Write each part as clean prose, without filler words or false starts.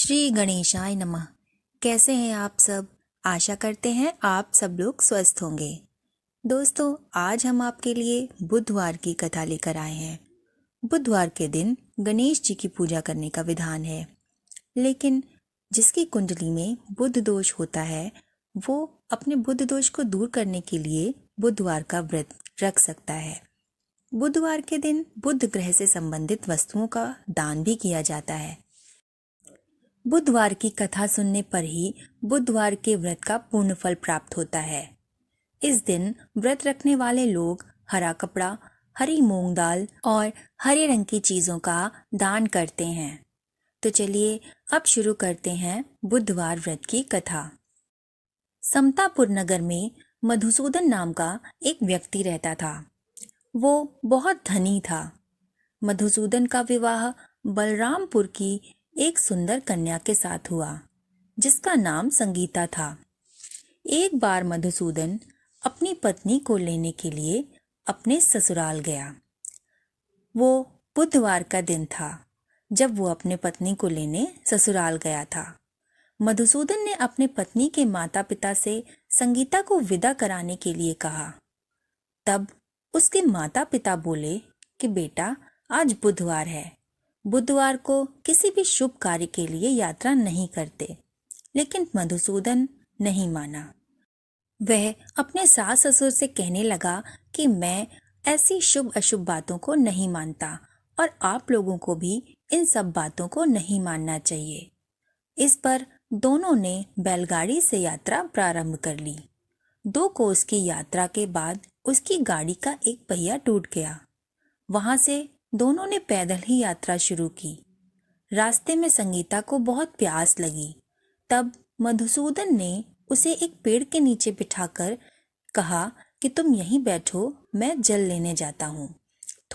श्री गणेशाय नमः। कैसे हैं आप सब? आशा करते हैं आप सब लोग स्वस्थ होंगे। दोस्तों, आज हम आपके लिए बुधवार की कथा लेकर आए हैं। बुधवार के दिन गणेश जी की पूजा करने का विधान है, लेकिन जिसकी कुंडली में बुध दोष होता है वो अपने बुध दोष को दूर करने के लिए बुधवार का व्रत रख सकता है। बुधवार के दिन बुध ग्रह से संबंधित वस्तुओं का दान भी किया जाता है। बुधवार की कथा सुनने पर ही बुधवार के व्रत का पूर्ण फल प्राप्त होता है। इस दिन व्रत रखने वाले लोग हरा कपड़ा, हरी मूंग दाल और हरे रंग की चीजों का दान करते हैं। तो चलिए अब शुरू करते हैं बुधवार व्रत की कथा। समतापुर नगर में मधुसूदन नाम का एक व्यक्ति रहता था। वो बहुत धनी था। मधुसूदन का विवाह बलरामपुर की एक सुंदर कन्या के साथ हुआ, जिसका नाम संगीता था। एक बार मधुसूदन अपनी पत्नी को लेने के लिए अपने ससुराल गया। वो बुधवार का दिन था जब वो अपने पत्नी को लेने ससुराल गया था। मधुसूदन ने अपने पत्नी के माता पिता से संगीता को विदा कराने के लिए कहा। तब उसके माता पिता बोले कि बेटा, आज बुधवार है। बुधवार को किसी भी शुभ कार्य के लिए यात्रा नहीं करते। लेकिन मधुसूदन नहीं माना। वह अपने सास ससुर से कहने लगा कि मैं ऐसी शुभ अशुभ बातों को नहीं मानता और आप लोगों को भी इन सब बातों को नहीं मानना चाहिए। इस पर दोनों ने बैलगाड़ी से यात्रा प्रारंभ कर ली। 2 कोस की यात्रा के बाद उसकी गाड़ी का एक पहिया टूट गया। वहां से दोनों ने पैदल ही यात्रा शुरू की। रास्ते में संगीता को बहुत प्यास लगी। तब मधुसूदन ने उसे एक पेड़ के नीचे बिठाकर कहा कि तुम यहीं बैठो, मैं जल लेने जाता हूँ।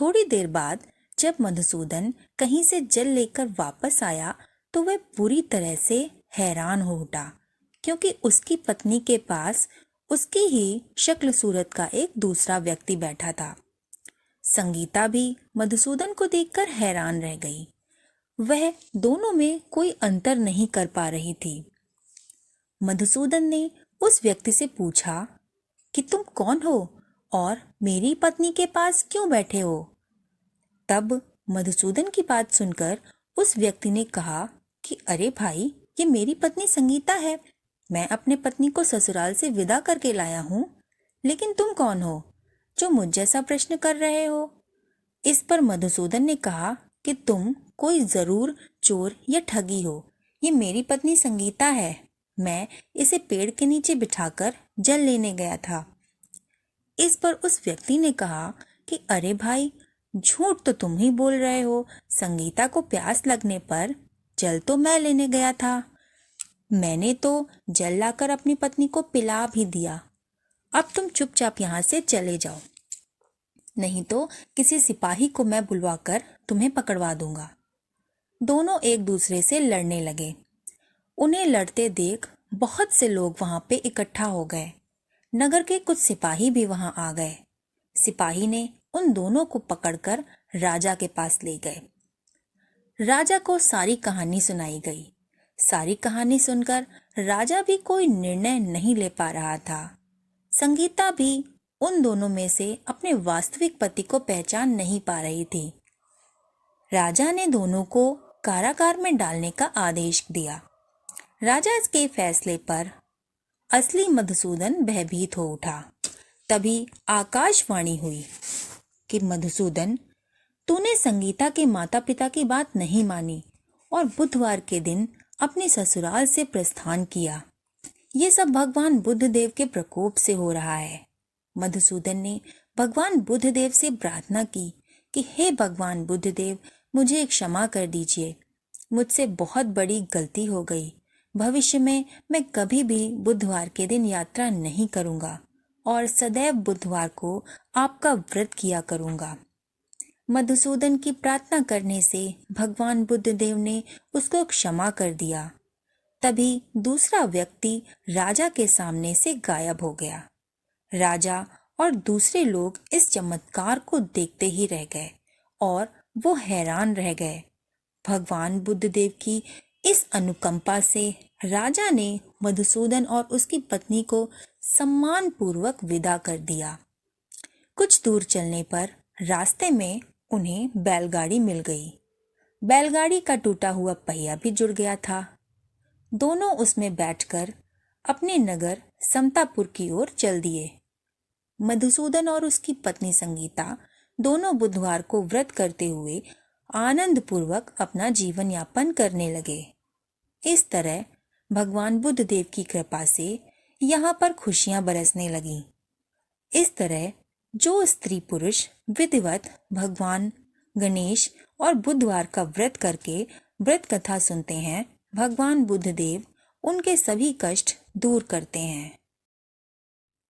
थोड़ी देर बाद जब मधुसूदन कहीं से जल लेकर वापस आया तो वह पूरी तरह से हैरान हो उठा, क्योंकि उसकी पत्नी के पास उसकी ही शक्ल सूरत का एक दूसरा व्यक्ति बैठा था। संगीता भी मधुसूदन को देखकर हैरान रह गई। वह दोनों में कोई अंतर नहीं कर पा रही थी। मधुसूदन ने उस व्यक्ति से पूछा कि तुम कौन हो और मेरी पत्नी के पास क्यों बैठे हो? तब मधुसूदन की बात सुनकर उस व्यक्ति ने कहा कि अरे भाई, ये मेरी पत्नी संगीता है। मैं अपने पत्नी को ससुराल से विदा करके लाया हूँ। लेकिन तुम कौन हो जो मुझ जैसा प्रश्न कर रहे हो? इस पर मधुसूदन ने कहा कि तुम कोई जरूर चोर या ठगी हो। ये मेरी पत्नी संगीता है। मैं इसे पेड़ के नीचे बिठाकर जल लेने गया था। इस पर उस व्यक्ति ने कहा कि अरे भाई, झूठ तो तुम ही बोल रहे हो। संगीता को प्यास लगने पर जल तो मैं लेने गया था। मैंने तो जल लाकर अपनी पत्नी को पिला भी दिया। अब तुम चुपचाप यहाँ से चले जाओ, नहीं तो किसी सिपाही को मैं बुलवाकर तुम्हें पकड़वा दूंगा। दोनों एक दूसरे से लड़ने लगे। उन्हें लड़ते देख बहुत से लोग वहां पे इकट्ठा हो गए। नगर के कुछ सिपाही भी वहां आ गए। सिपाही ने उन दोनों को पकड़कर राजा के पास ले गए। राजा को सारी कहानी सुनाई गई। सारी कहानी सुनकर राजा भी कोई निर्णय नहीं ले पा रहा था। संगीता भी उन दोनों में से अपने वास्तविक पति को पहचान नहीं पा रही थी। राजा ने दोनों को कारागार में डालने का आदेश दिया। राजा के फैसले पर असली मधुसूदन भयभीत हो उठा। तभी आकाशवाणी हुई कि मधुसूदन, तूने संगीता के माता पिता की बात नहीं मानी और बुधवार के दिन अपने ससुराल से प्रस्थान किया। ये सब भगवान बुद्धदेव के प्रकोप से हो रहा है। मधुसूदन ने भगवान बुद्धदेव से प्रार्थना की कि हे भगवान बुद्धदेव, मुझे क्षमा कर दीजिए। मुझसे बहुत बड़ी गलती हो गई। भविष्य में मैं कभी भी बुधवार के दिन यात्रा नहीं करूंगा और सदैव बुधवार को आपका व्रत किया करूंगा। मधुसूदन की प्रार्थना करने से भगवान बुद्धदेव ने उसको क्षमा कर दिया। तभी दूसरा व्यक्ति राजा के सामने से गायब हो गया। राजा और दूसरे लोग इस चमत्कार को देखते ही रह गए और वो हैरान रह गए। भगवान बुद्धदेव की इस अनुकंपा से राजा ने मधुसूदन और उसकी पत्नी को सम्मानपूर्वक विदा कर दिया। कुछ दूर चलने पर रास्ते में उन्हें बैलगाड़ी मिल गई। बैलगाड़ी का टूटा हुआ पहिया भी जुड़ गया था। दोनों उसमें बैठकर अपने नगर समतापुर की ओर चल दिए। मधुसूदन और उसकी पत्नी संगीता दोनों बुधवार को व्रत करते हुए आनंद पूर्वक अपना जीवन यापन करने लगे। इस तरह भगवान बुद्ध देव की कृपा से यहाँ पर खुशियां बरसने लगीं। इस तरह जो स्त्री पुरुष विधिवत भगवान गणेश और बुधवार का व्रत करके व्रत कथा सुनते हैं, भगवान बुद्ध देव उनके सभी कष्ट दूर करते हैं।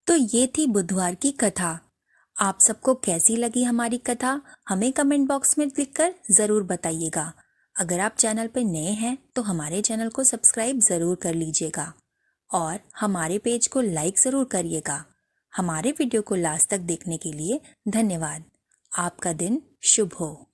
तो ये थी बुधवार की कथा। आप सबको कैसी लगी हमारी कथा, हमें कमेंट बॉक्स में लिखकर ज़रूर बताइएगा। अगर आप चैनल पर नए हैं तो हमारे चैनल को सब्सक्राइब ज़रूर कर लीजिएगा और हमारे पेज को लाइक ज़रूर करिएगा। हमारे वीडियो को लास्ट तक देखने के लिए धन्यवाद। आपका दिन शुभ हो।